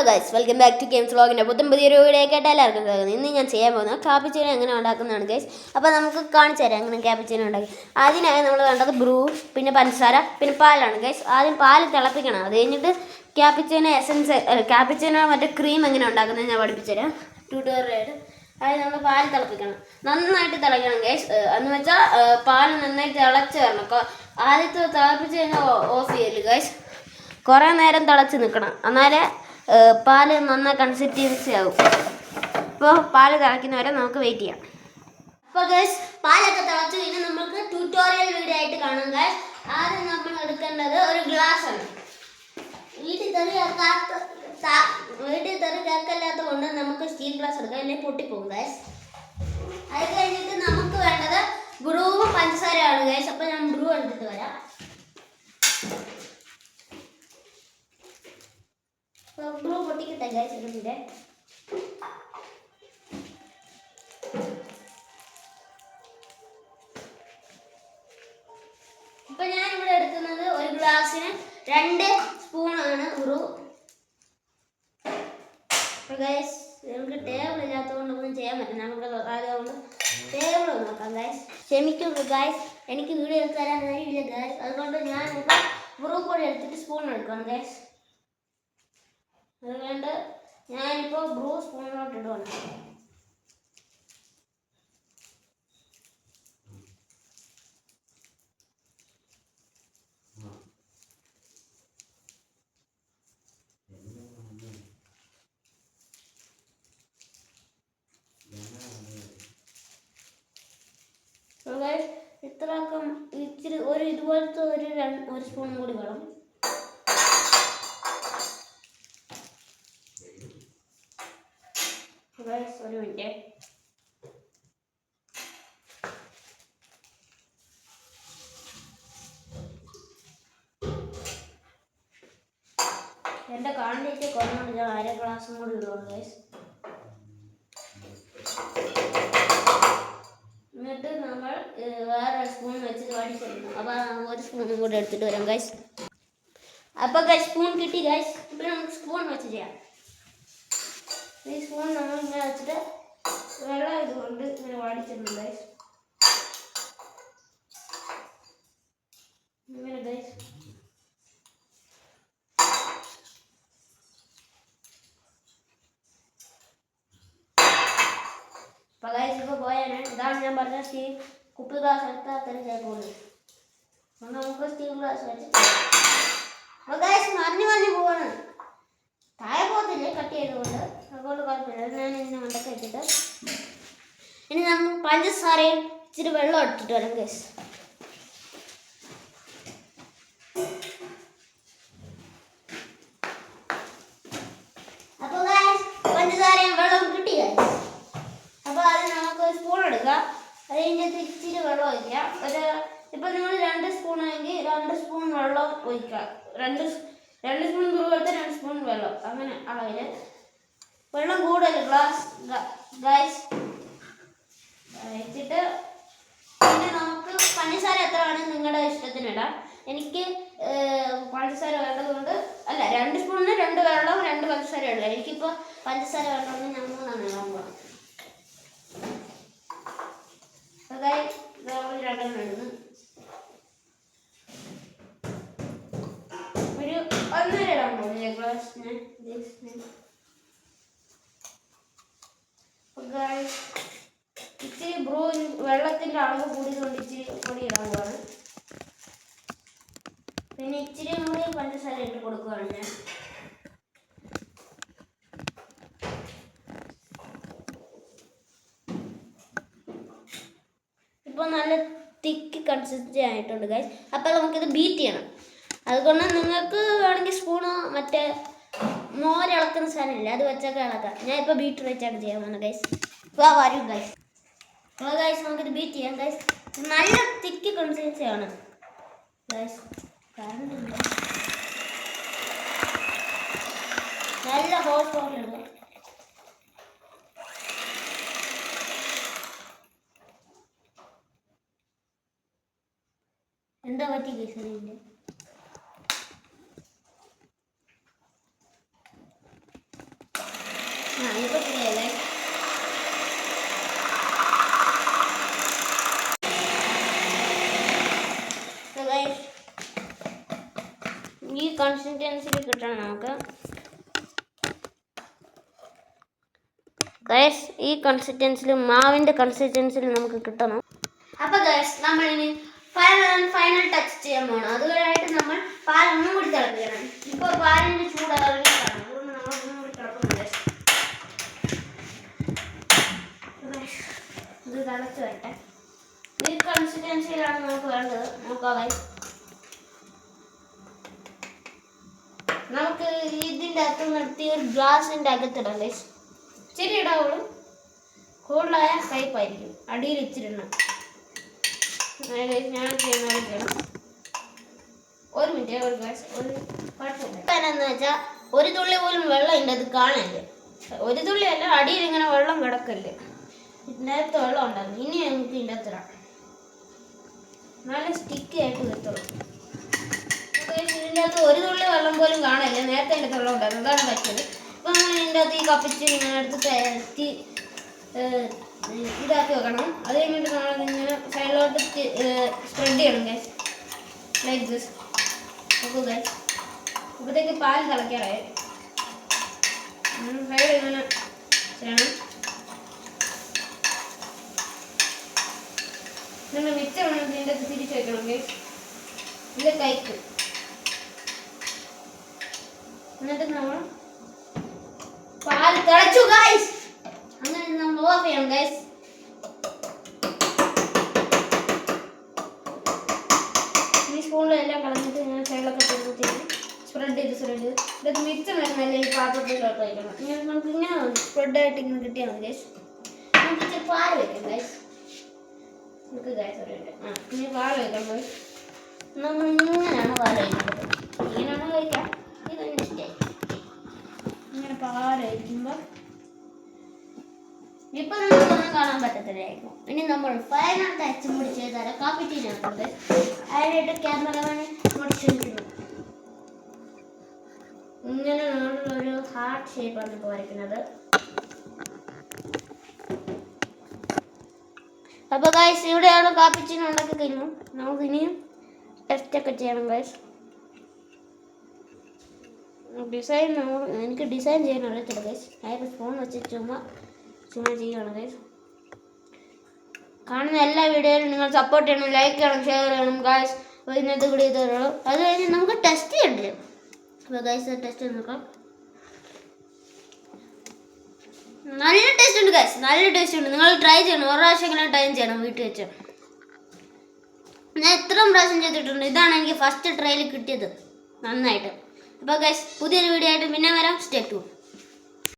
Guys, welcome back to games വ്ളോഗിൻ്റെ പുതിയൊരു video ആയിട്ട് എല്ലാവർക്കും സ്വാഗതം. ഇന്ന് ഞാൻ ചെയ്യാൻ പോകുന്നത് കാപ്പിച്ചീനോ എങ്ങനെ ഉണ്ടാക്കുന്നതാണ് ഗൈസ്. അപ്പോൾ നമുക്ക് കാണിച്ചു തരാം എങ്ങനെ കാപ്പിച്ചീനോ ഉണ്ടാക്കി. അതിനായി നമ്മൾ വേണ്ടത് ബ്രൂ, പിന്നെ പഞ്ചസാര, പിന്നെ പാലാണ് ഗൈസ്. ആദ്യം പാല് തിളപ്പിക്കണം. അത് കഴിഞ്ഞിട്ട് കാപ്പിച്ചീനോ എസൻസ്, കാപ്പിച്ചീനോ മറ്റേ ക്രീം എങ്ങനെ ഉണ്ടാക്കുന്നത് ഞാൻ പഠിപ്പിച്ചുതരാം ട്യൂട്ടോറിയൽ. അതായത് നമ്മൾ പാല് തിളപ്പിക്കണം, നന്നായിട്ട് തിളയ്ക്കണം ഗൈസ്. എന്ന് വെച്ചാൽ പാല് നന്നായിട്ട് തിളച്ച് വരണം. ആദ്യത്തെ തിളപ്പിച്ച് കഴിഞ്ഞാൽ ഓഫ് ചെയ്യല് ഗൈസ്. കുറേ നേരം തിളച്ച് നിൽക്കണം, എന്നാലേ പാല് നന്നായി കൺസിസ്റ്റൻസി ആകും. അപ്പോൾ പാല് തിളയ്ക്കുന്നവരെ നമുക്ക് വെയിറ്റ് ചെയ്യാം. അപ്പോൾ ഗൈസ്, പാലൊക്കെ തിളച്ച് കഴിഞ്ഞാൽ നമുക്ക് ട്യൂട്ടോറിയൽ വീഡിയോ ആയിട്ട് കാണാം ഗൈസ്. ആദ്യം നമ്മൾ എടുക്കേണ്ടത് ഒരു ഗ്ലാസ് ആണ്. വീട്ടിൽ തെറി കേൾക്കല്ലാത്ത കൊണ്ട് നമുക്ക് സ്റ്റീൽ ഗ്ലാസ് എടുക്കാം, അല്ലെങ്കിൽ പൊട്ടിപ്പോകും ഗൈസ്. അത് കഴിഞ്ഞിട്ട് നമുക്ക് വേണ്ടത് ബ്രൂവും പഞ്ചസാരയാണ് ഗൈസ്. അപ്പോൾ ഞാൻ ബ്രൂ എടുത്തിട്ട് വരാം. ബ്രൂ പൊട്ടിക്കട്ടെ ഗൈസ്. ഇതിൻ്റെ ഇപ്പം ഞാനിവിടെ എടുക്കുന്നത് ഒരു ഗ്ലാസ്സിന് 2 സ്പൂണാണ് ബ്രൂ. ഗൈസ്, നമുക്ക് ടേബിൾ ഇല്ലാത്തതുകൊണ്ടൊന്നും ചെയ്യാൻ പറ്റില്ല. നമുക്ക് അതുകൊണ്ട് ടേബിൾ നോക്കാം ഗൈസ്. ക്ഷമിക്കുന്നു ഗൈസ്, എനിക്ക് വീഡിയോ എടുത്ത് തരാൻ കഴിയില്ല ഗൈസ്. അതുകൊണ്ട് ഞാനിപ്പോൾ ബ്രൂ പൊടി എടുത്തിട്ട് സ്പൂൺ എടുക്കാം ഗൈസ്. അതുകൊണ്ട് ഞാനിപ്പോൾ ബ്രൂ സ്പൂണിലോട്ട് ഇടുവാണ്. ഇത്രയൊക്കെ ഇച്ചിരി ഇതുപോലത്തെ ഒരു സ്പൂൺ കൂടി വേണം. ഒരു മിനിറ്റ്. എൻ്റെ ക്വാണ്ടിറ്റി കുറഞ്ഞുകൊണ്ട് ഞാൻ 1/2 ഗ്ലാസും കൂടി ഇടുവാണ് ഗൈസ്. എന്നിട്ട് നമ്മൾ വേറെ സ്പൂൺ വെച്ച് വടിച്ചെടുക്കണം. അപ്പോൾ ഒരു സ്പൂണും കൂടി എടുത്തിട്ട് വരാം ഗൈസ്. അപ്പോൾ ഗൈസ്, സ്പൂൺ കിട്ടി ഗൈസ്. ഇപ്പോൾ നമുക്ക് സ്പൂൺ വെച്ച് ചെയ്യാം. ഈ സ്പൂൺ നമ്മൾ ഇങ്ങനെ വെച്ചിട്ട് വെള്ളം ഇതുകൊണ്ട് ഇങ്ങനെ വടിച്ചിട്ടുണ്ട് ഗൈസ്. ഇങ്ങനെ ഗൈസ്. അപ്പോൾ ഗൈസ്, ഇപ്പോൾ പോയാണ്. ഇതാണ് ഞാൻ പറഞ്ഞ സ്റ്റീൽ കുപ്പി ഗ്ലാസ് എടുത്താൽ തന്നെ ചെയ്തോളൂ. അപ്പോൾ നമുക്ക് സ്റ്റീൽ ഗ്ലാസ് വെച്ച് അപ്പോൾ ഗൈസ് മറിഞ്ഞു പോവാണ്. താഴെ പോകത്തില്ലേ കട്ട് ചെയ്തുകൊണ്ട്, അതുകൊണ്ട് കുഴപ്പമില്ല. ഞാൻ ഇങ്ങനെ മണ്ടൊക്കെ വെച്ചിട്ട് ഇനി നമ്മൾ പഞ്ചസാരയും ഇച്ചിരി വെള്ളം എടുത്തിട്ട് വരാം ഗൈസ്. അപ്പോൾ ഗൈസ്, പഞ്ചസാരയും വെള്ളവും കിട്ടി ഗൈസ്. അപ്പോൾ അത് നമുക്ക് സ്പൂൺ എടുക്കാം. അത് കഴിഞ്ഞിട്ട് ഇച്ചിരി വെള്ളം ഒഴിക്കാം. ഇപ്പം നിങ്ങൾ 2 സ്പൂണാണെങ്കിൽ 2 സ്പൂൺ വെള്ളം ഒഴിക്കുക. 2 സ്പൂൺ ബ്രൂ എടുത്ത് 2 സ്പൂൺ വെള്ളം, അങ്ങനെ അളവിൽ. വെള്ളം കൂടുതൽ ഗൈസ് വെച്ചിട്ട് പിന്നെ നമുക്ക് പഞ്ചസാര എത്ര വേണം നിങ്ങളുടെ ഇഷ്ടത്തിന് ഇടാം. എനിക്ക് പഞ്ചസാര വേണ്ടതുകൊണ്ട് 2 സ്പൂണിന് 2 വെള്ളവും 2 പഞ്ചസാര ഇടില്ല. എനിക്കിപ്പോൾ പഞ്ചസാര വേണ്ടതുകൊണ്ട് ഞാൻ 3 ഇടാൻ പോകാം. ഗൈസ്, 2 ഇടുന്നു. ഒരു 1.5 ഇടാൻ പോകുന്നില്ല ഗ്ലാസ്സിന്. ഇച്ചിരി ബ്രൂ വെള്ളത്തിൻ്റെ അളവ് കൂടിയതുകൊണ്ട് ഇച്ചിരി പൊടി ഇടാൻ പോവാണ്. പിന്നെ ഇച്ചിരി കൂടി പഞ്ചസാര ഇട്ട് കൊടുക്കുകയാണ് ഞാൻ. ഇപ്പോൾ നല്ല തിക്ക് കൺസിസ്റ്റൻസി ആയിട്ടുണ്ട് ഗൈസ്. അപ്പോൾ നമുക്കിത് ബീറ്റ് ചെയ്യണം. അതുകൊണ്ട് നിങ്ങൾക്ക് വേണമെങ്കിൽ സ്പൂണോ മറ്റേ മോരിളക്കുന്ന സാധനമില്ല, അത് വെച്ചൊക്കെ ഇളക്കാം. ഞാൻ ഇപ്പോൾ ബീറ്റർ വെച്ചാണ് ചെയ്യാൻ പോകുന്നത് ഗൈസ്. വരും ഗൈസ്. അപ്പോൾ ഗൈസ്, നമുക്കിത് ബീറ്റ് ചെയ്യാം ഗൈസ്. നല്ല തിക്ക് കൺസിസ്റ്റൻസി ആണ് ഗൈസ്. കറണ്ട് നല്ല ഹോട്ട് ഉണ്ട്. എന്താ പറ്റി ഗൈസ് അറിയില്ല. കൺസിസ്റ്റൻസിൽ കിട്ടണം നമുക്ക്. ഗൈസ് ഈ കൺസിസ്റ്റൻസിൽ മാവിൻ്റെ കൺസിസ്റ്റൻസിൽ നമുക്ക് കിട്ടണം. അപ്പോൾ ഗൈസ് നമ്മളിനി ഫൈനൽ ടച്ച് ചെയ്യാൻ പോകണം. അതുവരെയായിട്ട് നമ്മൾ പാലൊന്നും കൂടി തിളപ്പിക്കണം. ഇപ്പോൾ പാലിൻ്റെ ചൂടാറിയിട്ടാണ്, അതുകൊണ്ട് നമ്മൾ ഒന്നും കൂടി തിളക്കണം ഗൈസ്. ഇത് തിളച്ച് വരട്ടെ. ഈ കൺസിസ്റ്റൻസിയിലാണ് നമുക്ക് വേണ്ടത്. നോക്കാം ഗൈസ്. നമുക്ക് ഇതിൻ്റെ അകത്ത് നിർത്തി ഒരു ഗ്ലാസിൻ്റെ അകത്തിടാം ഗൈസ്. ഇച്ചിരി ഇടാവുള്ളൂ, കൂടുതലായ കയ്പായിരിക്കും. അടിയിൽ ഇച്ചിരി ഇടണം. ഞാൻ ചെയ്യണം. ഒരു മിനിറ്റ് ഒരു ഗ്ലാസ് ഒരു കുഴപ്പമില്ല. എന്നാന്ന് വെച്ചാൽ ഒരു തുള്ളി പോലും വെള്ളം ഇതിൻ്റെ അത് കാണില്ല. ഒരു തുള്ളി അല്ല, അടിയിൽ ഇങ്ങനെ വെള്ളം കിടക്കല്ലേ. ഇതിനകത്ത് വെള്ളം ഉണ്ടാകും. ഇനി നമുക്ക് ഇതിൻ്റെ അകത്ത് ഇടാം. നല്ല സ്റ്റിക്കി ആയിട്ട് കിട്ടുള്ളൂ. ഇതിൻ്റെ അകത്ത് ഒരു തുള്ളി വെള്ളം പോലും കാണില്ല. നേരത്തെ അതിൻ്റെ വെള്ളം ഉണ്ടായിരുന്നു, അതാണ് പറ്റിയത്. അപ്പോൾ നമ്മൾ ഇതിൻ്റെ അകത്ത് ഈ കപ്പിച്ച് ഇങ്ങനെ എടുത്ത് ഇതാക്കി വെക്കണം. അത് കഴിഞ്ഞിട്ട് നമ്മളിങ്ങനെ സൈഡിലോട്ട് സ്പ്രെഡ് ചെയ്യണം ഗൈസ്, ലൈക്ക് ദിസ്. നോക്കൂ ഗൈസ്, അപ്പോഴത്തേക്ക് പാൽ തിളയ്ക്കാറായി. സൈഡ് ഇങ്ങനെ ചെയ്യണം. ഇങ്ങനെ മിക്സ് വേണം ഇതിൻ്റെ അകത്ത് തിരിച്ച് വെക്കണം ഗൈസ്. ഇത് കൈക്ക്. എന്നിട്ട് നമ്മൾ പാൽ തിളച്ചു ഗൈസ്. അങ്ങനെ നമ്മൾ ഓഫ് ചെയ്യണം ഗൈസ്. ഈ സ്പൂണിലെല്ലാം കളഞ്ഞിട്ട് ഇങ്ങനെ സൈഡിലൊക്കെ സ്പ്രെഡ് ചെയ്ത് ഇത് മിക്സ് വരുന്നല്ലേ ഈ പാത്രത്തിലോട്ട് വയ്ക്കണം. ഇങ്ങനെ നമുക്ക് ഇങ്ങനെ സ്പ്രെഡായിട്ട് ഇങ്ങനെ കിട്ടിയാൽ മതി ഗൈസ്. നമുക്ക് ഇച്ചിരി പാൽ വയ്ക്കാം ഗൈസ്. നമുക്ക് ഗൈസ് അറിയില്ല. ഇനി പാൽ വയ്ക്കാം ഗൈസ്. നമ്മൾ ഇങ്ങനെയാണ് പാൽ വയ്ക്കേണ്ടത്. ഇങ്ങനെയാണ് കഴിക്കാം. ഇതൊന്നും ഇഷ്ടമായി. ഇങ്ങനെ പാൽ വയ്ക്കുമ്പോൾ ഇപ്പൊ നമുക്കൊന്നും കാണാൻ പറ്റത്തില്ലായിരിക്കും. ഇനി നമ്മൾ ഫൈനൽ ടച്ച് കൂടി ചെയ്താൽ കാപ്പി ടീനുണ്ട്. അതിനായിട്ട് ക്യാമറമാനെ ക്ഷണിക്കുന്നു. ഇങ്ങനെ നമ്മളൊരു ഹാർട്ട് ഷേപ്പാണ് ഇപ്പോൾ വരയ്ക്കുന്നത്. അപ്പോൾ ഗൈസ് ഇവിടെയാണ് കാപ്പി ടീൻ ഉണ്ടാക്കി കഴിഞ്ഞു. നമുക്ക് ഇനിയും ടെസ്റ്റൊക്കെ ചെയ്യണം ഗൈസ്. ഡിസൈൻ എനിക്ക് ഡിസൈൻ ചെയ്യാൻ അറിയത്തില്ല ഗൈസ്. അതിൽ ഫോൺ വെച്ച് ചുമ്മാ ചെയ്യുകയാണ് ഗൈസ്. കാണുന്ന എല്ലാ വീഡിയോയിലും നിങ്ങൾ സപ്പോർട്ട് ചെയ്യണം, ലൈക്ക് ചെയ്യണം, ഷെയർ ചെയ്യണം ഗൈസ്. ഇന്നത്തെ കൂടി ഇത് തരുള്ളൂ. അത് കഴിഞ്ഞ് നമുക്ക് ടെസ്റ്റ് ചെയ്യണ്ടേ. അപ്പോൾ ഗൈസ് ടെസ്റ്റ് നോക്കാം. നല്ല ടേസ്റ്റ് ഉണ്ട് ഗൈസ്, നല്ല ടേസ്റ്റ് ഉണ്ട്. നിങ്ങൾ ട്രൈ ചെയ്യണം, ഒരു പ്രാവശ്യമെങ്കിലും ട്രൈ ചെയ്യണം വീട്ടിൽ വെച്ച്. ഞാൻ ഇത്രയും പ്രാവശ്യം ചെയ്തിട്ടുണ്ട്. ഇതാണ് എനിക്ക് ഫസ്റ്റ് ട്രയൽ കിട്ടിയത് നന്നായിട്ട്. അപ്പോൾ ഗൈസ് പുതിയൊരു വീഡിയോ ആയിട്ട് പിന്നെ വരാം. Stay tune.